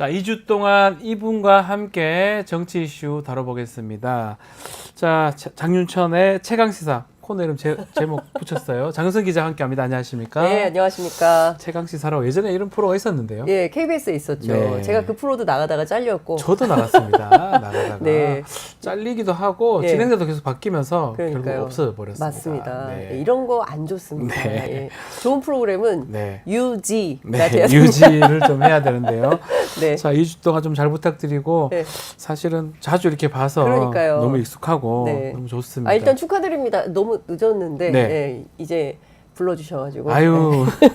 자, 2주 동안 이분과 함께 정치 이슈 다뤄보겠습니다. 자, 장윤천의 최강시사 코너 이름 제목 붙였어요. 장윤선 기자와 함께합니다. 안녕하십니까? 네, 안녕하십니까? 최강시사라고 예전에 이런 프로가 있었는데요. 예, KBS에 있었죠. 네. 제가 그 프로도 나가다가 잘렸고. 저도 나갔습니다. 나가다가 네. 잘리기도 하고 네. 진행자도 계속 바뀌면서 그러니까요. 결국 없어져 버렸습니다. 맞습니다. 네. 네, 이런 거 안 좋습니다. 네. 예. 좋은 프로그램은 네. 유지가 네, 돼야 됩니다. 유지를 좀 해야 되는데요. 네. 자, 2주 동안 좀 잘 부탁드리고 네. 사실은 자주 이렇게 봐서 그러니까요. 너무 익숙하고 네. 너무 좋습니다. 아, 일단 축하드립니다. 너무 늦었는데 네. 예, 이제 불러주셔가지고. 아유, 네.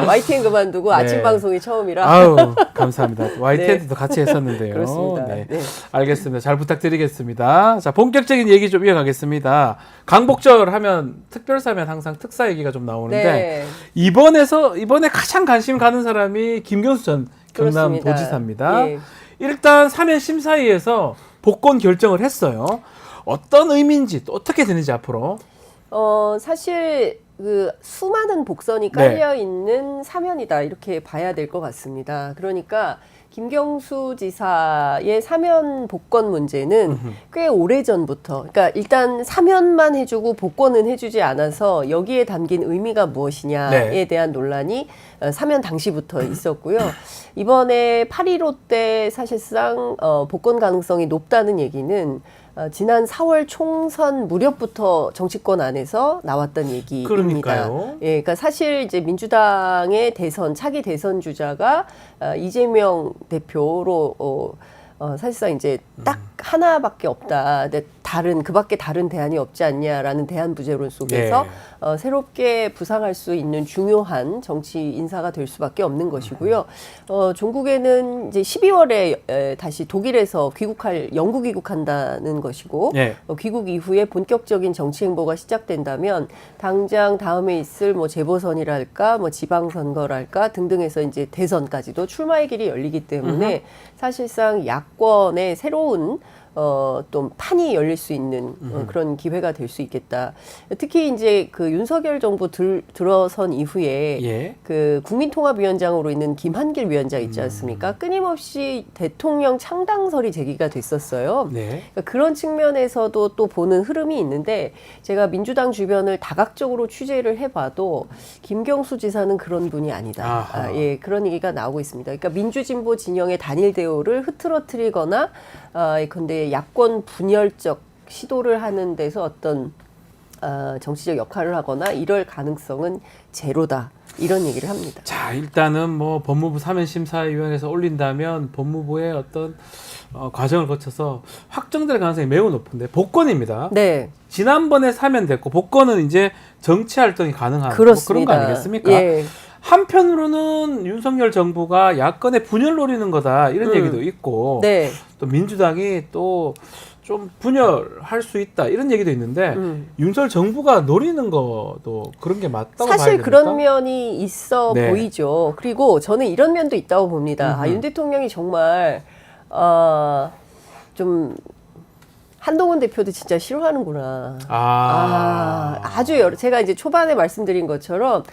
YTN 그만두고 네. 아침 방송이 처음이라. 아유, 감사합니다. YTN도 같이 했었는데요. 그렇습니다. 네. 네. 알겠습니다. 잘 부탁드리겠습니다. 자, 본격적인 얘기 좀 이어가겠습니다. 강복절 하면 특별사면 항상 특사 얘기가 좀 나오는데 네. 이번에 가장 관심 가는 사람이 김경수 전 그렇습니다. 경남도지사입니다. 예. 일단 사면 심사위에서 복권 결정을 했어요. 어떤 의미인지 또 어떻게 되는지 앞으로. 사실 그 수많은 복선이 네. 깔려 있는 사면이다 이렇게 봐야 될 것 같습니다. 그러니까 김경수 지사의 사면 복권 문제는 꽤 오래 전부터, 그러니까 일단 사면만 해주고 복권은 해주지 않아서 여기에 담긴 의미가 무엇이냐에 네. 대한 논란이 사면 당시부터 있었고요. 이번에 8.15 때 사실상 복권 가능성이 높다는 얘기는 지난 4월 총선 무렵부터 정치권 안에서 나왔던 얘기입니다. 그러니까요. 예, 그러니까 사실 이제 민주당의 차기 대선 주자가 이재명 대표로 사실상 이제 딱 하나밖에 없다. 근데 그밖에 다른 대안이 없지 않냐라는 대안 부재론 속에서 새롭게 부상할 수 있는 중요한 정치 인사가 될 수밖에 없는 것이고요. 종국에는 이제 12월에 다시 독일에서 영구 귀국한다는 것이고, 네. 귀국 이후에 본격적인 정치 행보가 시작된다면 당장 다음에 있을 뭐 재보선이랄까, 뭐 지방선거랄까 등등해서 이제 대선까지도 출마의 길이 열리기 때문에 사실상 야권의 새로운 또 판이 열릴 수 있는 그런 기회가 될 수 있겠다. 특히 이제 그 윤석열 정부 들어선 이후에 예. 그 국민통합위원장으로 있는 김한길 위원장 있지 않습니까? 끊임없이 대통령 창당설이 제기가 됐었어요. 네. 그러니까 그런 측면에서도 또 보는 흐름이 있는데 제가 민주당 주변을 다각적으로 취재를 해봐도 김경수 지사는 그런 분이 아니다. 예, 그런 얘기가 나오고 있습니다. 그러니까 민주진보 진영의 단일 대우를 흐트러뜨리거나 근데 야권 분열적 시도를 하는 데서 어떤 정치적 역할을 하거나 이럴 가능성은 제로다. 이런 얘기를 합니다. 자, 일단은 뭐 법무부 사면심사위원회에서 올린다면 법무부의 어떤 과정을 거쳐서 확정될 가능성이 매우 높은데 복권입니다. 네. 지난번에 사면됐고 복권은 이제 정치 활동이 가능한 뭐 그렇습니다. 그런 거 아니겠습니까? 예. 한편으로는 윤석열 정부가 야권의 분열 노리는 거다 이런 얘기도 있고 네. 또 민주당이 또 좀 분열할 수 있다 이런 얘기도 있는데 윤석열 정부가 노리는 것도 그런 게 맞다고 봐야 사실 됩니까? 그런 면이 있어 네. 보이죠. 그리고 저는 이런 면도 있다고 봅니다. 윤 대통령이 정말 좀 한동훈 대표도 진짜 싫어하는구나. 아주 제가 이제 초반에 말씀드린 것처럼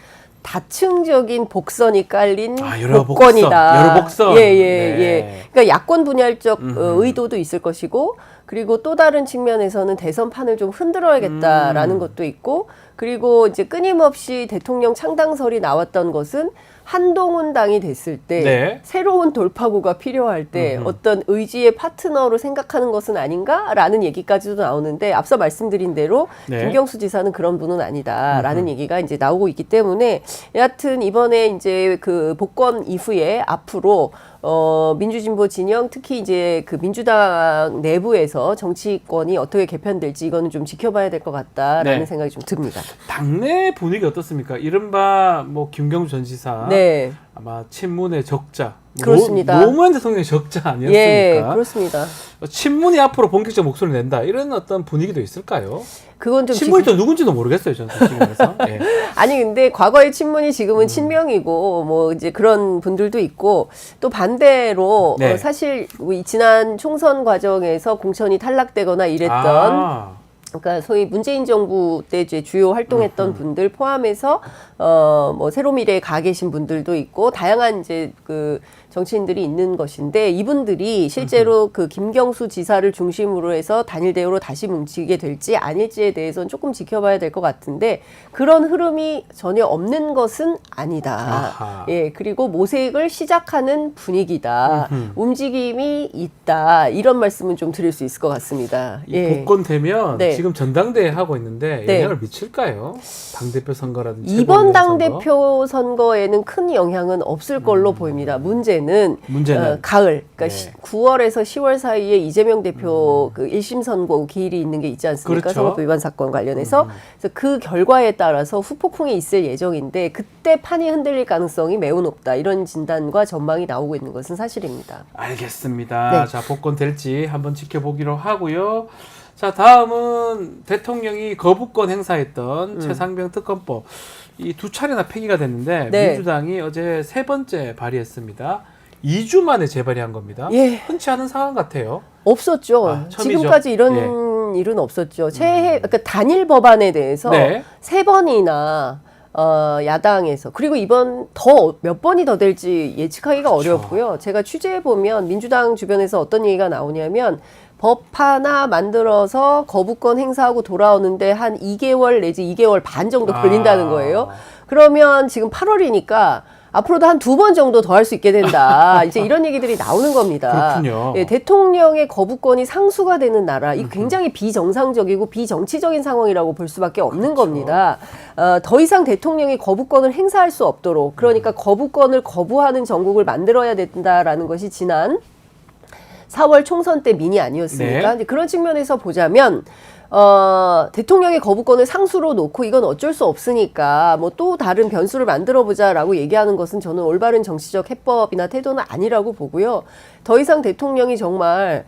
다층적인 복선이 깔린 여러 복권이다. 여러 복선. 예. 그러니까 야권 분열적 의도도 있을 것이고, 그리고 또 다른 측면에서는 대선판을 좀 흔들어야겠다라는 것도 있고, 그리고 이제 끊임없이 대통령 창당설이 나왔던 것은 한동훈 당이 됐을 때 네. 새로운 돌파구가 필요할 때 어떤 의지의 파트너로 생각하는 것은 아닌가라는 얘기까지도 나오는데 앞서 말씀드린 대로 네. 김경수 지사는 그런 분은 아니다라는 얘기가 이제 나오고 있기 때문에 여하튼 이번에 이제 그 복권 이후에 앞으로 민주진보 진영 특히 이제 그 민주당 내부에서 정치권이 어떻게 개편될지 이거는 좀 지켜봐야 될 것 같다라는 네. 생각이 좀 듭니다. 당내 분위기 어떻습니까? 이른바 뭐 김경수 전 지사 네. 아마 친문의 적자, 그렇습니다. 노무현 대통령의 적자 아니었습니까? 예, 그렇습니다. 친문이 앞으로 본격적 목소리를 낸다 이런 어떤 분위기도 있을까요? 그건 좀 친문이 또 누군지도 모르겠어요, 저는 솔직히 말해서. 예. 아니 근데 과거의 친문이 지금은 친명이고 뭐 이제 그런 분들도 있고 또 반대로 네. 사실 지난 총선 과정에서 공천이 탈락되거나 이랬던 그러니까 소위 문재인 정부 때 이제 주요 활동했던 분들 포함해서 뭐 새로미래에 가 계신 분들도 있고 다양한 이제 그 정치인들이 있는 것인데 이분들이 실제로 그 김경수 지사를 중심으로 해서 단일 대우로 다시 뭉치게 될지 아닐지에 대해서는 조금 지켜봐야 될 것 같은데 그런 흐름이 전혀 없는 것은 아니다. 아하. 예, 그리고 모색을 시작하는 분위기다. 움직임이 있다. 이런 말씀은 좀 드릴 수 있을 것 같습니다. 이 예. 복권되면 네. 지금 전당대회 하고 있는데 네. 영향을 미칠까요? 당대표 선거라든지 이번 최고위원 선거? 당대표 선거에는 큰 영향은 없을 걸로 보입니다. 문제는 가을, 그러니까 네. 9월에서 10월 사이에 이재명 대표 그 1심 선고 기일이 있는 게 있지 않습니까? 그렇죠. 선거법 위반 사건 관련해서. 그래서 그 결과에 따라서 후폭풍이 있을 예정인데 그때 판이 흔들릴 가능성이 매우 높다. 이런 진단과 전망이 나오고 있는 것은 사실입니다. 알겠습니다. 네. 자, 복권 될지 한번 지켜보기로 하고요. 자, 다음은 대통령이 거부권 행사했던 최상병 특검법. 이 두 차례나 폐기가 됐는데 네. 민주당이 어제 세 번째 발의했습니다. 2주 만에 재발의한 겁니다. 예. 흔치 않은 상황 같아요. 없었죠. 아, 처음이죠. 지금까지 이런 일은 없었죠. 그러니까 단일 법안에 대해서 네. 세 번이나 야당에서 그리고 이번 더 몇 번이 더 될지 예측하기가 그렇죠. 어렵고요. 제가 취재해 보면 민주당 주변에서 어떤 얘기가 나오냐면 법 하나 만들어서 거부권 행사하고 돌아오는데 한 2개월 내지 2개월 반 정도 걸린다는 거예요. 그러면 지금 8월이니까 앞으로도 한 2번 정도 더 할 수 있게 된다. 이제 이런 얘기들이 나오는 겁니다. 그렇군요. 예, 대통령의 거부권이 상수가 되는 나라, 이 굉장히 비정상적이고 비정치적인 상황이라고 볼 수밖에 없는 겁니다. 더 이상 대통령이 거부권을 행사할 수 없도록, 그러니까 거부권을 거부하는 정국을 만들어야 된다라는 것이 지난 4월 총선 때 민의 아니었습니까? 네. 이제 그런 측면에서 보자면 대통령의 거부권을 상수로 놓고 이건 어쩔 수 없으니까 뭐 또 다른 변수를 만들어 보자라고 얘기하는 것은 저는 올바른 정치적 해법이나 태도는 아니라고 보고요. 더 이상 대통령이 정말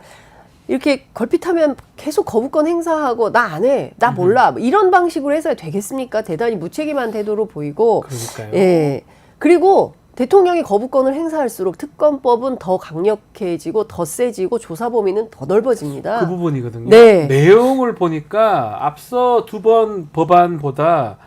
이렇게 걸핏하면 계속 거부권 행사하고 나 안 해, 나 몰라 뭐 이런 방식으로 해서 되겠습니까? 대단히 무책임한 태도로 보이고, 그러니까요. 예, 그리고 대통령이 거부권을 행사할수록 특검법은 더 강력해지고 더 세지고 조사 범위는 더 넓어집니다. 그 부분이거든요. 네. 내용을 보니까 앞서 두 번 법안보다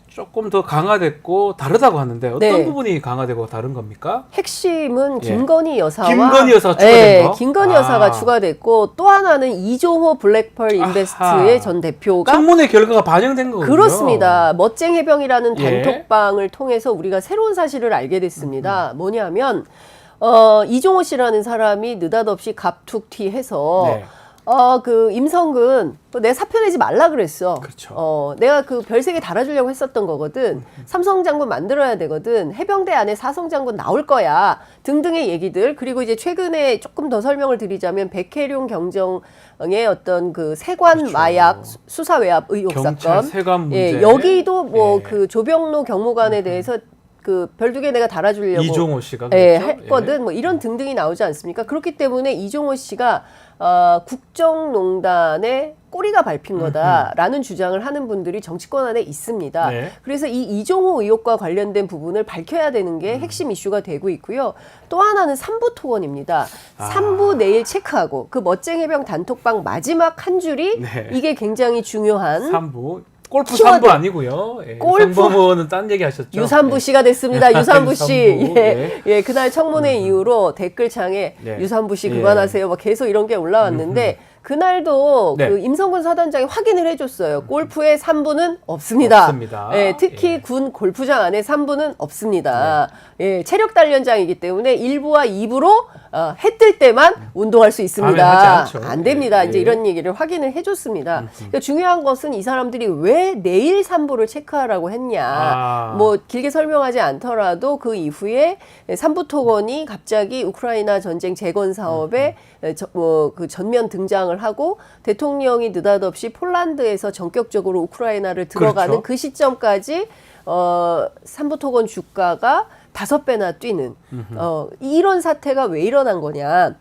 조금 더 강화됐고 다르다고 하는데 어떤 네. 부분이 강화되고 다른 겁니까? 핵심은 예. 김건희 여사와 김건희 여사 추가된 거? 김건희 아. 여사가 추가됐고 또 하나는 이종호 블랙펄 인베스트의 아하. 전 대표가 청문회 결과가 반영된 거군요. 그렇습니다. 멋쟁 해병이라는 예. 단톡방을 통해서 우리가 새로운 사실을 알게 됐습니다. 뭐냐면 이종호 씨라는 사람이 느닷없이 갑툭튀해서 네. 그 임성근 내 사표 내지 말라 그랬어. 그렇죠. 내가 그 별세개 달아주려고 했었던 거거든. 삼성 장군 만들어야 되거든. 해병대 안에 사성 장군 나올 거야. 등등의 얘기들. 그리고 이제 최근에 조금 더 설명을 드리자면 백혜룡 경정의 어떤 그 세관 그렇죠. 마약 수사 외압 의혹 경찰 사건. 세관 문제. 예, 여기도 뭐 예. 그 조병로 경무관에 대해서 그 별두개 내가 달아주려고 이종호 씨가 예, 그랬죠? 했거든. 뭐 이런 등등이 나오지 않습니까? 그렇기 때문에 이종호 씨가 국정농단에 꼬리가 밟힌 거다라는 주장을 하는 분들이 정치권 안에 있습니다. 네. 그래서 이 이종호 의혹과 관련된 부분을 밝혀야 되는 게 핵심 이슈가 되고 있고요. 또 하나는 삼부 토건입니다. 삼부 내일 체크하고 그 멋쟁 해병 단톡방 마지막 한 줄이 네. 이게 굉장히 중요한 3부. 골프 키워드. 3부 아니고요. 예. 골프. 상범의원은 딴 얘기 하셨죠. 유산부 예. 씨가 됐습니다. 유산부 씨. 유산부, 예, 그날 청문회 이후로 댓글창에 네. 유산부 씨 예. 그만하세요. 막 계속 이런 게 올라왔는데 그날도 네. 그 임성근 사단장이 확인을 해줬어요. 골프의 3부는 없습니다. 없습니다. 예, 특히 예. 군 골프장 안에 3부는 없습니다. 예, 체력 단련장이기 때문에 1부와 2부로 해 뜰 때만 운동할 수 밤에 있습니다. 하지 않죠. 안 됩니다. 예. 이제 이런 얘기를 확인을 해줬습니다. 그러니까 중요한 것은 이 사람들이 왜 내일 3부를 체크하라고 했냐. 뭐 길게 설명하지 않더라도 그 이후에 삼부 토건이 갑자기 우크라이나 전쟁 재건 사업에 그 전면 등장을 하고 대통령이 느닷없이 폴란드에서 전격적으로 우크라이나를 들어가는 그렇죠. 그 시점까지 삼부 토건 주가가 5배나 뛰는 이런 사태가 왜 일어난 거냐.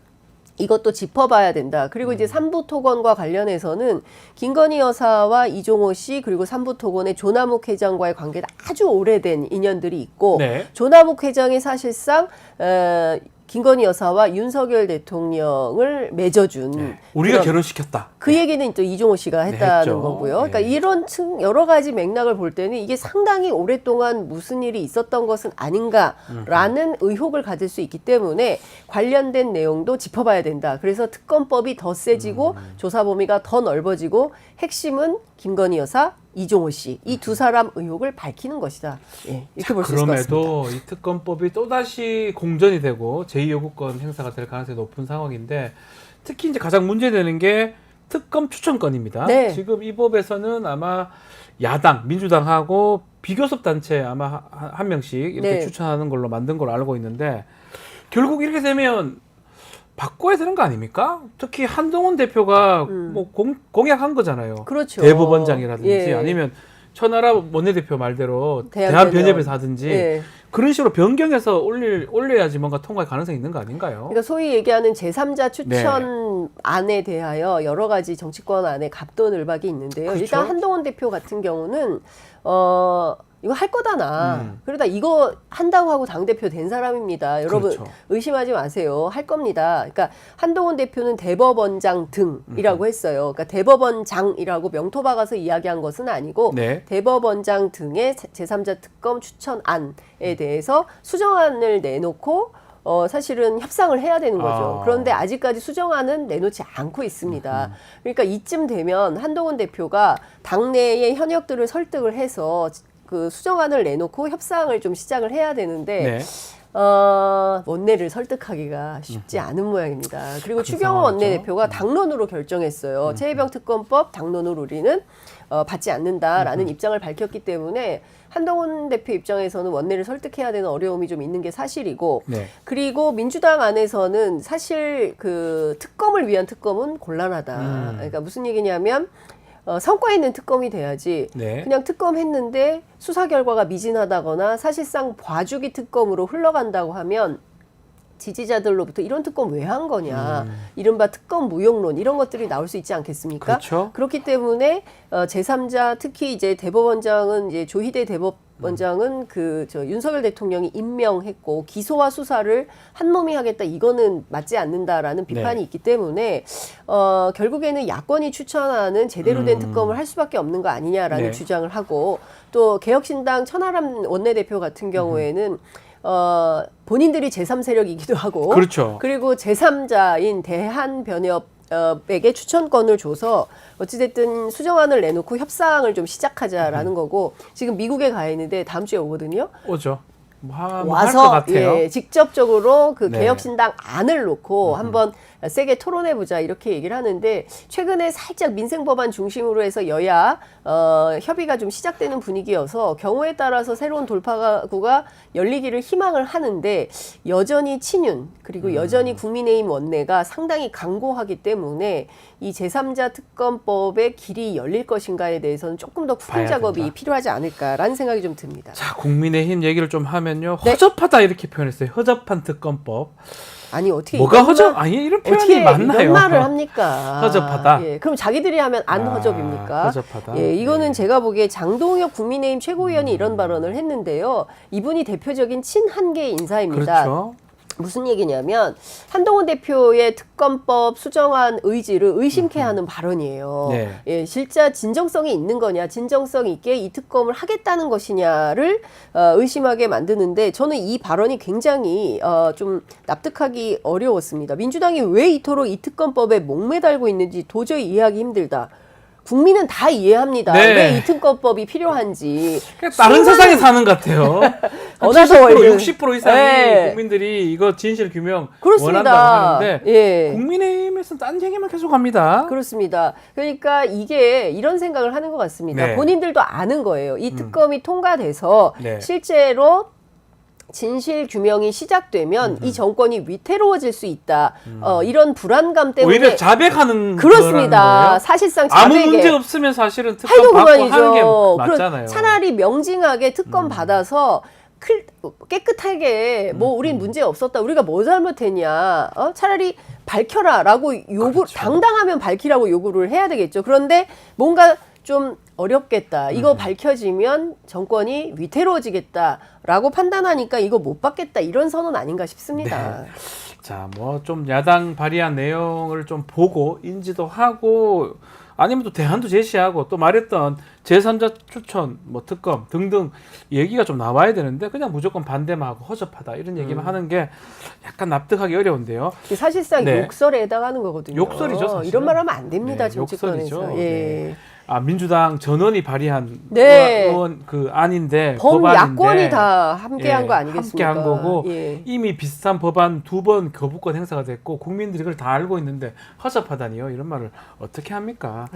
이것도 짚어봐야 된다. 그리고 이제 삼부 토건과 관련해서는 김건희 여사와 이종호 씨 그리고 삼부 토건의 조남욱 회장과의 관계가 아주 오래된 인연들이 있고 네. 조남욱 회장이 사실상 김건희 여사와 윤석열 대통령을 맺어준 네. 우리가 그런 결혼시켰다. 그 얘기는 또 이종호 씨가 했다는 했죠. 거고요. 그러니까 네. 이런 여러 가지 맥락을 볼 때는 이게 상당히 오랫동안 무슨 일이 있었던 것은 아닌가라는 의혹을 가질 수 있기 때문에 관련된 내용도 짚어봐야 된다. 그래서 특검법이 더 세지고 조사 범위가 더 넓어지고 핵심은 김건희 여사, 이종호 씨 이 두 사람 의혹을 밝히는 것이다. 예, 이렇게 볼 수 있을 것 같습니다. 그럼에도 이 특검법이 또다시 공전이 되고 제2요구권 행사가 될 가능성이 높은 상황인데 특히 이제 가장 문제되는 게 특검 추천권입니다. 네. 지금 이 법에서는 아마 야당, 민주당하고 비교섭 단체 아마 한 명씩 이렇게 네. 추천하는 걸로 만든 걸로 알고 있는데 결국 이렇게 되면 바꿔야 되는 거 아닙니까? 특히 한동훈 대표가 뭐 공약한 거잖아요. 그렇죠. 대법원장이라든지 예. 아니면 천하라 원내대표 말대로 대한변협. 대한변협에서 하든지 예. 그런 식으로 변경해서 올려야지 뭔가 통과할 가능성이 있는 거 아닌가요? 그러니까 소위 얘기하는 제3자 추천안에 대하여 여러 가지 정치권 안에 갑론을박이 있는데요. 그렇죠. 일단 한동훈 대표 같은 경우는 이거 할 거다 나. 그러다 이거 한다고 하고 당대표 된 사람입니다. 여러분 그렇죠. 의심하지 마세요. 할 겁니다. 그러니까 한동훈 대표는 대법원장 등이라고 했어요. 그러니까 대법원장이라고 명토 박아서 이야기한 것은 아니고 네. 대법원장 등의 제3자 특검 추천안에 대해서 수정안을 내놓고 사실은 협상을 해야 되는 거죠. 그런데 아직까지 수정안은 내놓지 않고 있습니다. 그러니까 이쯤 되면 한동훈 대표가 당내의 현역들을 설득을 해서 그 수정안을 내놓고 협상을 좀 시작을 해야 되는데 네. 원내를 설득하기가 쉽지 않은 모양입니다. 그리고 그런 추경호 상황이죠. 원내대표가 당론으로 결정했어요. 최혜병 특검법 당론으로 우리는 받지 않는다라는 입장을 밝혔기 때문에 한동훈 대표 입장에서는 원내를 설득해야 되는 어려움이 좀 있는 게 사실이고 네. 그리고 민주당 안에서는 사실 그 특검을 위한 특검은 곤란하다. 그러니까 무슨 얘기냐면 성과 있는 특검이 돼야지 네. 그냥 특검했는데 수사 결과가 미진하다거나 사실상 봐주기 특검으로 흘러간다고 하면 지지자들로부터 이런 특검 왜 한 거냐 이른바 특검 무용론 이런 것들이 나올 수 있지 않겠습니까? 그렇죠. 그렇기 때문에 제3자 특히 이제 대법원장은 이제 조희대 대법원장은 윤석열 대통령이 임명했고 기소와 수사를 한 몸이 하겠다 이거는 맞지 않는다라는 비판이 네. 있기 때문에 결국에는 야권이 추천하는 제대로 된 특검을 할 수밖에 없는 거 아니냐라는 네. 주장을 하고 또 개혁신당 천하람 원내대표 같은 경우에는 본인들이 제3세력이기도 하고 그렇죠. 그리고 제3자인 대한변협에게 추천권을 줘서 어찌됐든 수정안을 내놓고 협상을 좀 시작하자라는 거고 지금 미국에 가 있는데 다음 주에 오거든요. 오죠. 할 것 와서 같아요. 예, 직접적으로 그 네. 개혁신당 안을 놓고 한번 세게 토론해보자 이렇게 얘기를 하는데 최근에 살짝 민생법안 중심으로 해서 여야 협의가 좀 시작되는 분위기여서 경우에 따라서 새로운 돌파구가 열리기를 희망을 하는데 여전히 친윤 그리고 여전히 국민의힘 원내가 상당히 강고하기 때문에 이 제3자 특검법의 길이 열릴 것인가에 대해서는 조금 더 구분 봐야 작업이 된다. 필요하지 않을까라는 생각이 좀 듭니다. 자, 국민의힘 얘기를 좀 하면요. 네. 허접하다 이렇게 표현했어요. 허접한 특검법. 아니 어떻게 뭐가 이런 허접? 말- 아니 이런 표현이 어떻게 맞나요? 이런 말을 합니까? 허접하다? 예, 그럼 자기들이 하면 안 허접입니까? 허접하다. 예, 이거는 네. 제가 보기에 장동혁 국민의힘 최고위원이 이런 발언을 했는데요. 이분이 대표적인 친한계 인사입니다. 그렇죠. 무슨 얘기냐면 한동훈 대표의 특검법 수정안 의지를 의심케 하는 발언이에요. 네. 예, 진짜 진정성이 있는 거냐, 진정성 있게 이 특검을 하겠다는 것이냐를 의심하게 만드는데 저는 이 발언이 굉장히 좀 납득하기 어려웠습니다. 민주당이 왜 이토록 이 특검법에 목매달고 있는지 도저히 이해하기 힘들다. 국민은 다 이해합니다. 네. 왜 이 특검법이 필요한지. 그냥 다른 세상에 사는 것 같아요. 어나더 70% 월드. 60% 이상이 네. 국민들이 이거 진실 규명 그렇습니다. 원한다고 하는데 예. 국민의힘에서는 딴 얘기만 계속 합니다. 그렇습니다. 그러니까 이게 이런 생각을 하는 것 같습니다. 네. 본인들도 아는 거예요. 이 특검이 통과돼서 네. 실제로 진실 규명이 시작되면 이 정권이 위태로워질 수 있다. 이런 불안감 때문에 오히려 자백하는 그렇습니다. 거예요. 사실상 아무 자백에 문제 없으면 사실은 해도 특검 받고 하는 게 그만이죠. 맞잖아요. 차라리 명징하게 특검 받아서 깨끗하게 뭐 우린 문제 없었다. 우리가 뭐 잘못했냐. 차라리 밝혀라라고 요구 그렇죠. 당당하면 밝히라고 요구를 해야 되겠죠. 그런데 뭔가 좀 어렵겠다. 이거 밝혀지면 정권이 위태로워지겠다라고 판단하니까 이거 못 받겠다. 이런 선언 아닌가 싶습니다. 네. 자, 뭐 좀 야당 발의한 내용을 좀 보고 인지도 하고 아니면 또 대안도 제시하고 또 말했던 제3자 추천, 뭐 특검 등등 얘기가 좀 나와야 되는데 그냥 무조건 반대만 하고 허접하다 이런 얘기만 하는 게 약간 납득하기 어려운데요. 사실상 네. 욕설에 해당하는 거거든요. 욕설이죠, 사실은. 이런 말 하면 안 됩니다. 네, 정치권에서. 욕설이죠. 예. 네. 아, 민주당 전원이 발의한 네. 의원 그 안인데 범야권이 법안인데 다 함께한 예, 거 아니겠습니까? 함께한 거고 예. 이미 비슷한 법안 2번 거부권 행사가 됐고 국민들이 그걸 다 알고 있는데 허접하다니요 이런 말을 어떻게 합니까?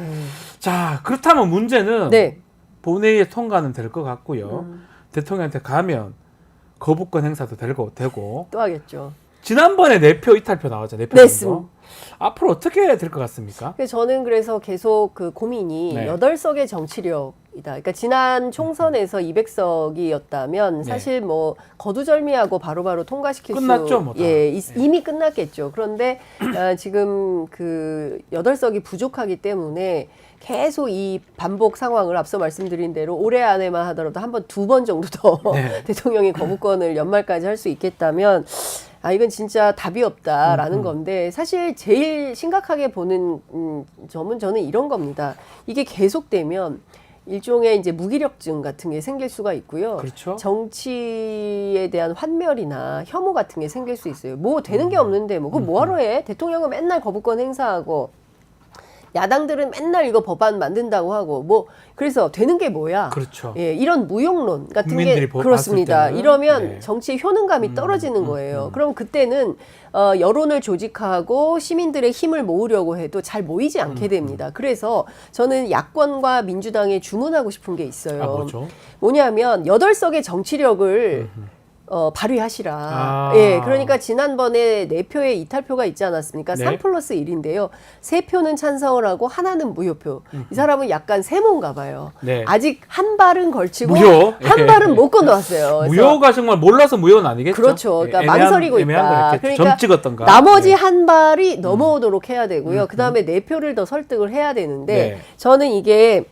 자, 그렇다면 문제는 네. 본회의에 통과는 될 것 같고요. 대통령한테 가면 거부권 행사도 되고 또 하겠죠. 지난번에 내표 이탈표 나왔잖아요. 내표 냈습니다. 정도. 앞으로 어떻게 될 것 같습니까? 저는 그래서 계속 그 고민이 네. 8석의 정치력이다. 그러니까 지난 총선에서 200석이었다면 사실 뭐 거두절미하고 바로바로 통과시킬 끝났죠, 뭐 다. 이미 끝났겠죠. 그런데 지금 그 8석이 부족하기 때문에 계속 이 반복 상황을 앞서 말씀드린 대로 올해 안에만 하더라도 한 번, 2번 정도 더 네. 대통령이 거부권을 연말까지 할 수 있겠다면 이건 진짜 답이 없다라는 건데 사실 제일 심각하게 보는 점은 저는 이런 겁니다. 이게 계속되면 일종의 이제 무기력증 같은 게 생길 수가 있고요. 그렇죠. 정치에 대한 환멸이나 혐오 같은 게 생길 수 있어요. 뭐 되는 게 없는데 뭐 그거 뭐하러 해? 대통령은 맨날 거부권 행사하고 야당들은 맨날 이거 법안 만든다고 하고 뭐 그래서 되는 게 뭐야? 그렇죠. 예, 이런 무용론 같은 게 국민들이 그렇습니다. 봤을 때는. 이러면 네. 정치의 효능감이 떨어지는 거예요. 그럼 그때는 여론을 조직하고 시민들의 힘을 모으려고 해도 잘 모이지 않게 됩니다. 그래서 저는 야권과 민주당에 주문하고 싶은 게 있어요. 뭐죠? 뭐냐면 8석의 정치력을 발휘하시라. 아. 예, 그러니까 지난번에 4표의 이탈표가 있지 않았습니까? 네. 3+1인데요. 3표는 찬성을 하고 하나는 무효표. 이 사람은 약간 세모인가 봐요. 네. 아직 한 발은 걸치고 무효? 한 발은 못 건너왔어요. 그래서 무효가 정말 몰라서 무효는 아니겠죠? 그렇죠. 그러니까 망설이고 애매한 있다. 거겠죠. 그러니까 점 찍었던가. 나머지 네. 한 발이 넘어오도록 해야 되고요. 그다음에 4표를 더 설득을 해야 되는데 네. 저는 이게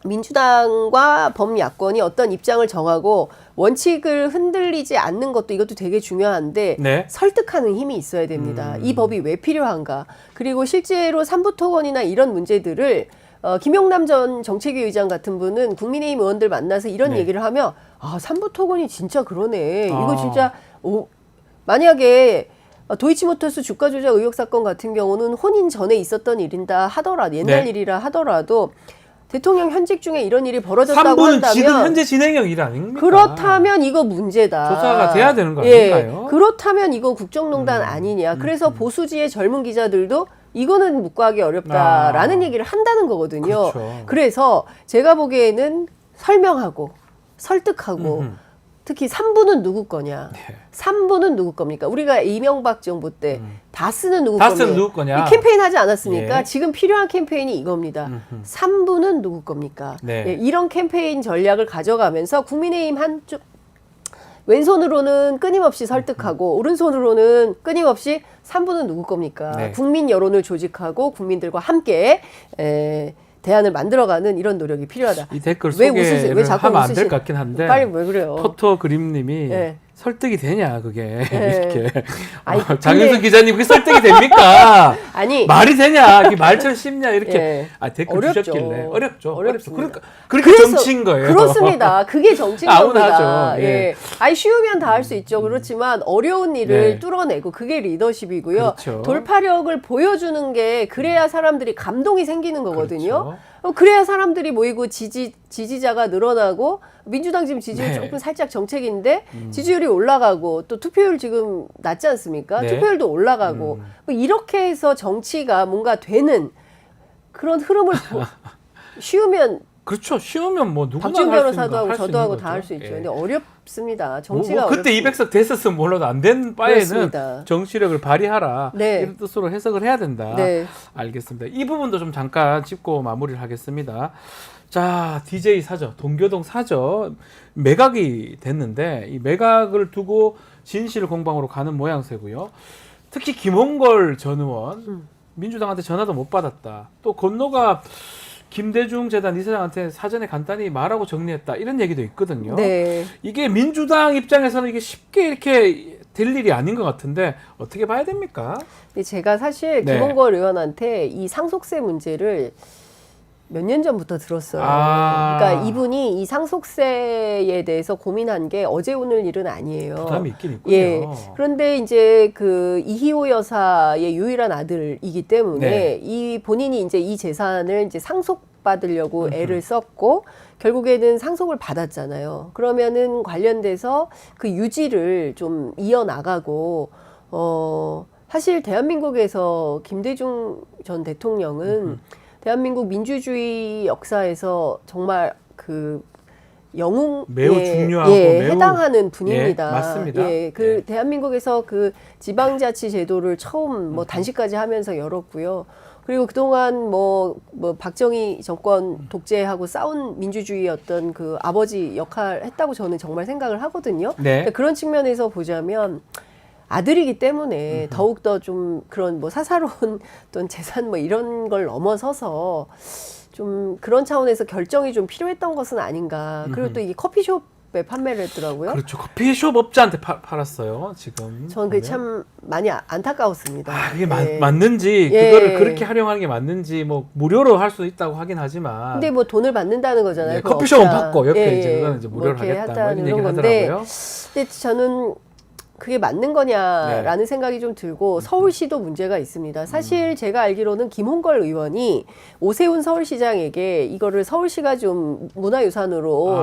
민주당과 범야권이 어떤 입장을 정하고 원칙을 흔들리지 않는 것도 이것도 되게 중요한데 네. 설득하는 힘이 있어야 됩니다. 이 법이 왜 필요한가? 그리고 실제로 삼부토건이나 이런 문제들을 김용남 전 정책위 의장 같은 분은 국민의힘 의원들 만나서 이런 네. 얘기를 하면 도이치모터스이 진짜 그러네. 이거 아. 진짜 만약에 도이치모터스 주가 조작 의혹 사건 같은 경우는 혼인 전에 있었던 일이다 하더라도 옛날 네. 일이라 하더라도 대통령 현직 중에 이런 일이 벌어졌다고 3부는 한다면 지금 현재 진행형 일 아닙니까? 그렇다면 이거 문제다. 조사가 돼야 되는 거 예, 아닌가요? 그렇다면 이거 국정농단 아니냐. 그래서 보수지의 젊은 기자들도 이거는 묵과하기 어렵다라는 얘기를 한다는 거거든요. 그렇죠. 그래서 제가 보기에는 설명하고 설득하고 특히 3부는 누구 거냐. 네. 3부는 누구 겁니까? 우리가 이명박 정부 때 다스는 누구 다스는 겁니까? 누구 거냐? 이 캠페인 하지 않았습니까? 예. 지금 필요한 캠페인이 이겁니다. 3부는 누구 겁니까? 네. 예, 이런 캠페인 전략을 가져가면서 국민의힘 한쪽 왼손으로는 끊임없이 설득하고 오른손으로는 끊임없이 3부는 누구 겁니까? 네. 국민 여론을 조직하고 국민들과 함께 대안을 만들어가는 이런 노력이 필요하다. 이 댓글 왜 웃으세요? 소개를 왜 자꾸 하면 안 될 웃으시- 것 같긴 한데 빨리 왜 그래요? 포토 그림님이 네. 설득이 되냐 그게 네. 이렇게 아니, 장윤선 근데- 기자님 그게 설득이 됩니까? 아니 말이 되냐? 이게 말처럼 쉽냐? 이렇게 예. 댓글 어렵죠. 주셨길래 어렵죠. 어렵습니다. 그러니까 그래서- 정치인 거예요. 그렇습니다. 그게 정치인 아무나 겁니다. 하죠. 예. 예. 아니 쉬우면 다 할 수 있죠. 그렇지만 어려운 일을 네. 뚫어내고 그게 리더십이고요. 그렇죠. 돌파력을 보여주는 게 그래야 사람들이 감동이 생기는 거거든요. 그렇죠. 그래야 사람들이 모이고 지지자가 늘어나고 민주당 지금 지지율 네. 조금 살짝 정책인데 지지율이 올라가고 또 투표율 지금 낮지 않습니까? 네. 투표율도 올라가고 뭐 이렇게 해서 정치가 뭔가 되는 그런 흐름을 쉬우면 그렇죠. 쉬우면 뭐 누구나 박지훈 할수 변호사도 있는 하고 거할수 저도 있는 하고 거죠. 다 할 수 있죠. 예. 근데 어렵습니다. 뭐 정치가 그때 어렵습니다. 200석 됐었으면 몰라도 안 된 바에는 그렇습니다. 정치력을 발휘하라 네. 이런 뜻으로 해석을 해야 된다. 네. 알겠습니다. 이 부분도 좀 잠깐 짚고 마무리를 하겠습니다. 자, DJ 사저, 동교동 사저 매각이 됐는데 이 매각을 두고 진실 공방으로 가는 모양새고요. 특히 김홍걸 전 의원 민주당한테 전화도 못 받았다. 또 건너가 김대중 재단 이사장한테 사전에 간단히 말하고 정리했다 이런 얘기도 있거든요. 네. 이게 민주당 입장에서는 이게 쉽게 이렇게 될 일이 아닌 것 같은데 어떻게 봐야 됩니까? 근데 제가 사실 네. 김홍걸 의원한테 이 상속세 문제를 몇 년 전부터 들었어요. 아. 그러니까 이분이 이 상속세에 대해서 고민한 게 어제 오늘 일은 아니에요. 부담이 있긴 있군요. 예. 그런데 이제 그 이희호 여사의 유일한 아들이기 때문에 네. 이 본인이 이제 이 재산을 이제 상속받으려고 애를 썼고 결국에는 상속을 받았잖아요. 그러면은 관련돼서 그 유지를 좀 이어나가고 사실 대한민국에서 김대중 전 대통령은 대한민국 민주주의 역사에서 정말 그 영웅 매우 중요하고 매우 해당하는 분입니다. 예, 맞습니다. 예, 그 예. 대한민국에서 그 지방자치 제도를 처음 뭐 단식까지 하면서 열었고요. 그리고 그동안 뭐 박정희 정권 독재하고 싸운 민주주의 어떤 그 아버지 역할 했다고 저는 정말 생각을 하거든요. 네. 그런 측면에서 보자면 아들이기 때문에 더욱더 좀 그런 뭐 사사로운 어떤 재산 뭐 이런 걸 넘어서서 좀 그런 차원에서 결정이 좀 필요했던 것은 아닌가. 그리고 또 이게 커피숍에 판매를 했더라고요. 그렇죠. 커피숍 업자한테 팔았어요. 지금. 저는 그게 참 많이 안타까웠습니다. 이게 예. 맞는지 예. 그거를 그렇게 활용하는 게 맞는지 뭐 무료로 할 수 있다고 하긴 하지만. 근데 뭐 돈을 받는다는 거잖아요. 예, 그 커피숍은 업자. 받고 옆에 예, 이제 예. 그거는 이제 무료로 뭐 이렇게 하겠다 뭐 이런 하다는 얘기를 건데 하더라고요. 근데 저는 그게 맞는 거냐라는 네. 생각이 좀 들고 서울시도 문제가 있습니다. 사실 제가 알기로는 김홍걸 의원이 오세훈 서울시장에게 이거를 서울시가 좀 문화유산으로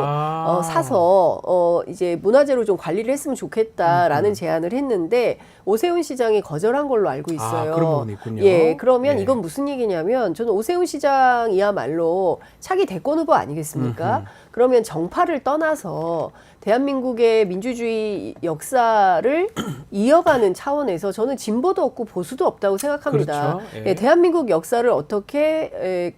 사서 이제 문화재로 좀 관리를 했으면 좋겠다라는 제안을 했는데 오세훈 시장이 거절한 걸로 알고 있어요. 그런 부분이 있군요. 예, 그러면 예. 이건 무슨 얘기냐면 저는 오세훈 시장이야말로 차기 대권 후보 아니겠습니까? 그러면 정파를 떠나서 대한민국의 민주주의 역사를 이어가는 차원에서 저는 진보도 없고 보수도 없다고 생각합니다. 그렇죠. 예. 예, 대한민국 역사를 어떻게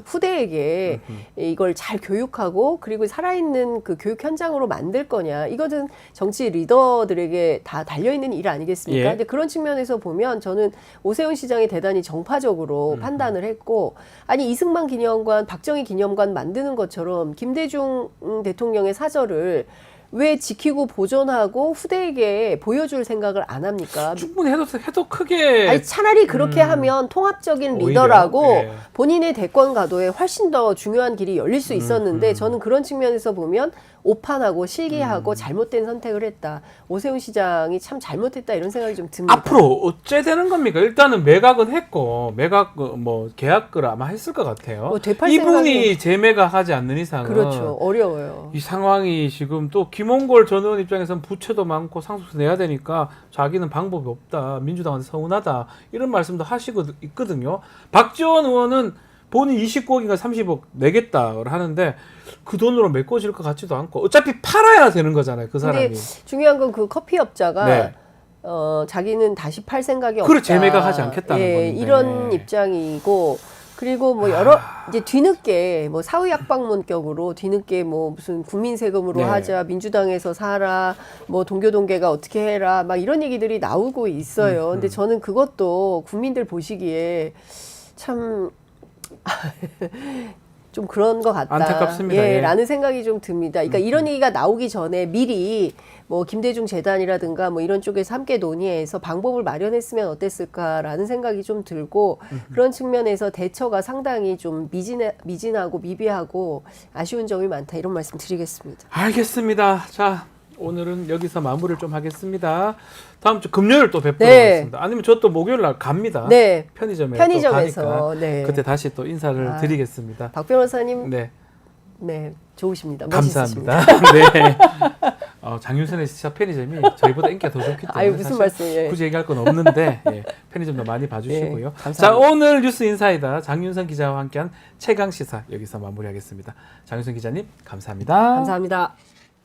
후대에게 이걸 잘 교육하고 그리고 살아있는 그 교육 현장으로 만들 거냐. 이것은 정치 리더들에게 다 달려있는 일 아니겠습니까? 예. 근데 그런 측면에서 보면 저는 오세훈 시장이 대단히 정파적으로 판단을 했고 아니 이승만 기념관, 박정희 기념관 만드는 것처럼 김대중 대통령의 사절을 왜 지키고 보존하고 후대에게 보여줄 생각을 안 합니까? 충분히 해도 크게 아니 차라리 그렇게 하면 통합적인 오히려, 리더라고 예. 본인의 대권 가도에 훨씬 더 중요한 길이 열릴 수 있었는데 저는 그런 측면에서 보면 오판하고 실기하고 잘못된 선택을 했다. 오세훈 시장이 참 잘못했다 이런 생각이 좀 듭니다. 앞으로 어째 되는 겁니까? 일단은 매각은 했고 뭐 계약을 아마 했을 것 같아요. 뭐 되팔 이분이 재매각하지 않는 이상은 그렇죠. 어려워요. 이 상황이 지금 또 김홍걸 전 의원 입장에서는 부채도 많고 상속세 내야 되니까 자기는 방법이 없다. 민주당한테 서운하다. 이런 말씀도 하시고 있거든요. 박지원 의원은 본인 29억인가 30억 내겠다를 하는데 그 돈으로 메꿔질 것 같지도 않고 어차피 팔아야 되는 거잖아요. 그 사람이. 근데 중요한 건 그 커피업자가 네. 자기는 다시 팔 생각이 없다. 그래, 재매각하지 않겠다는 예, 건데. 이런 입장이고 그리고 뭐 여러 이제 뒤늦게 뭐 사후약방문격으로 뒤늦게 뭐 무슨 국민 세금으로 네. 하자 민주당에서 사라 뭐 동교동계가 어떻게 해라 막 이런 얘기들이 나오고 있어요. 근데 저는 그것도 국민들 보시기에 참 좀 그런 것 같다. 안타깝습니다. 예, 예. 라는 생각이 좀 듭니다. 그러니까 이런 얘기가 나오기 전에 미리 뭐 김대중 재단이라든가 뭐 이런 쪽에서 함께 논의해서 방법을 마련했으면 어땠을까라는 생각이 좀 들고 그런 측면에서 대처가 상당히 좀 미진하고 미비하고 아쉬운 점이 많다 이런 말씀 드리겠습니다. 알겠습니다. 자, 오늘은 여기서 마무리를 좀 하겠습니다. 다음 주 금요일 또 뵙도록 네. 하겠습니다. 아니면 저 또 목요일 날 갑니다. 네. 편의점에 편의점에서, 또 가니까 네. 그때 다시 또 인사를 드리겠습니다. 박 변호사님 네, 네, 좋으십니다. 멋있으십니다. 감사합니다. 네. 장윤선의 시차 편의점이 저희보다 인기가 더 좋기 때문에 아유, 무슨 사실 말씀이에요. 굳이 얘기할 건 없는데 예, 편의점도 많이 봐주시고요. 네, 감사합니다. 자, 오늘 뉴스 인사이다 장윤선 기자와 함께한 최강 시사 여기서 마무리하겠습니다. 장윤선 기자님 감사합니다. 감사합니다.